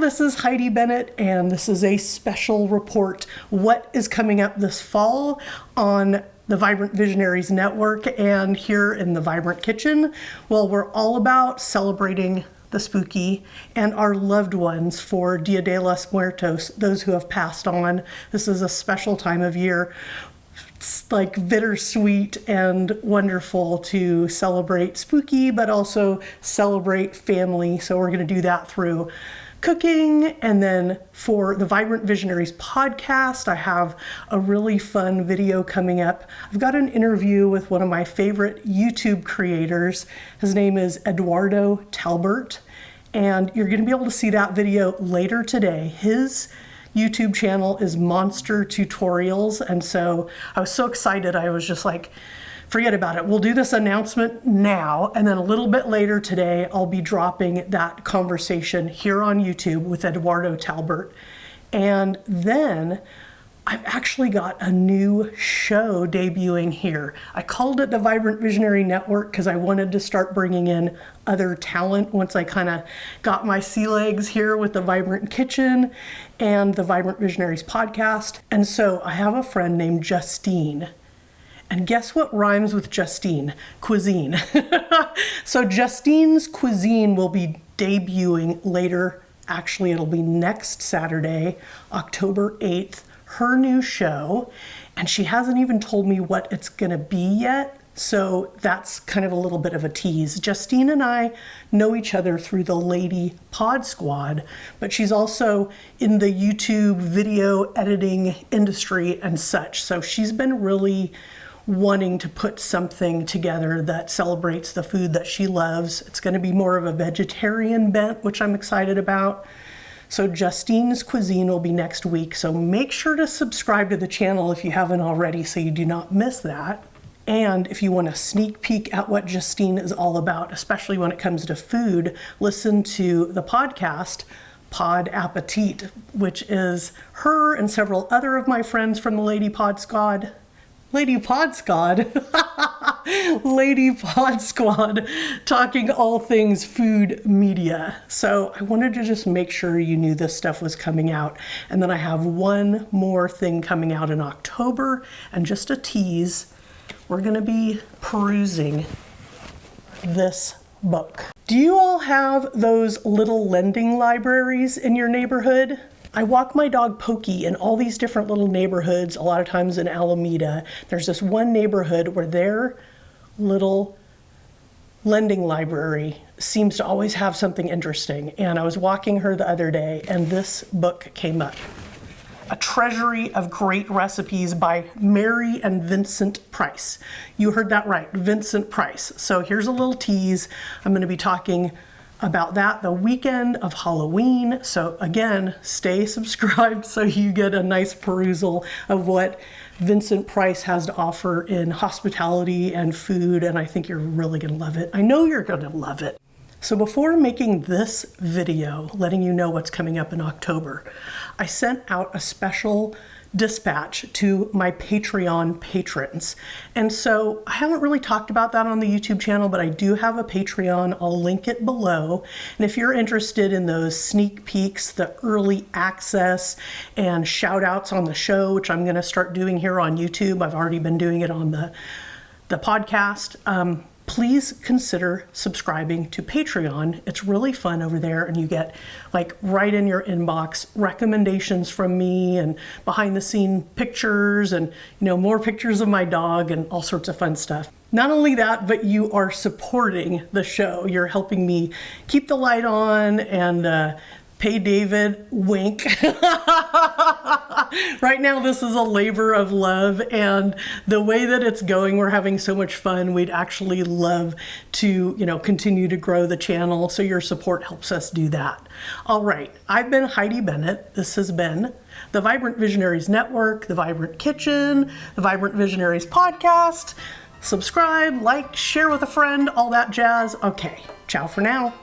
this is Heidi Bennett, and this is a special report. What is coming up this fall on the Vibrant Visionaries Network and here in the Vibrant Kitchen? Well, we're all about celebrating the spooky and our loved ones for Dia de los Muertos, those who have passed on. This is a special time of year. It's like bittersweet and wonderful to celebrate spooky, but also celebrate family. So we're going to do that through cooking. And then for the Vibrant Visionaries podcast, I have a really fun video coming up. I've got an interview with one of my favorite YouTube creators. His name is Eduardo Talbert, and you're going to be able to see that video later today. His YouTube channel is Monster Tutorials, and so I was so excited. I was just like, forget about it. We'll do this announcement now, and then a little bit later today, I'll be dropping that conversation here on YouTube with Eduardo Talbert. And then I've actually got a new show debuting here. I called it the Vibrant Visionary Network because I wanted to start bringing in other talent once I kind of got my sea legs here with the Vibrant Kitchen and the Vibrant Visionaries podcast. And so I have a friend named Justine. And guess what rhymes with Justine? Cuisine. So Justine's Cuisine will be debuting later. Actually, it'll be next Saturday, October 8th. Her new show, and she hasn't even told me what it's gonna be yet, so that's kind of a little bit of a tease. Justine and I know each other through the Lady Pod Squad, but she's also in the YouTube video editing industry and such, so she's been really wanting to put something together that celebrates the food that she loves. It's gonna be more of a vegetarian bent, which I'm excited about. So Justine's Cuisine will be next week, so make sure to subscribe to the channel if you haven't already so you do not miss that. And if you want a sneak peek at what Justine is all about, especially when it comes to food, listen to the podcast, Pod Appetit, which is her and several other of my friends from the Lady Pod Squad. Lady Pod Squad. Lady Pod Squad, talking all things food media. So I wanted to just make sure you knew this stuff was coming out. And then I have one more thing coming out in October, and just a tease, we're gonna be perusing this book. Do you all have those little lending libraries in your neighborhood? I walk my dog Pokey in all these different little neighborhoods, a lot of times in Alameda. There's this one neighborhood where their little lending library seems to always have something interesting. And I was walking her the other day and this book came up. A Treasury of Great Recipes by Mary and Vincent Price. You heard that right, Vincent Price. So here's a little tease. I'm going to be talking about that the weekend of Halloween. So again, stay subscribed so you get a nice perusal of what Vincent Price has to offer in hospitality and food, and I think you're really gonna love it. I know you're gonna love it. So before making this video, letting you know what's coming up in October, I sent out a special dispatch to my Patreon patrons. And so I haven't really talked about that on the YouTube channel, but I do have a Patreon. I'll link it below. And if you're interested in those sneak peeks, the early access and shout outs on the show, which I'm gonna start doing here on YouTube, I've already been doing it on the podcast, please consider subscribing to Patreon. It's really fun over there, and you get like right in your inbox recommendations from me and behind the scene pictures and more pictures of my dog and all sorts of fun stuff. Not only that, but you are supporting the show. You're helping me keep the light on and pay David, wink. Right now, this is a labor of love, and the way that it's going, we're having so much fun. We'd actually love to, continue to grow the channel, so your support helps us do that. All right, I've been Heidi Bennett. This has been the Vibrant Visionaries Network, the Vibrant Kitchen, the Vibrant Visionaries podcast. Subscribe, like, share with a friend, all that jazz. Okay, ciao for now.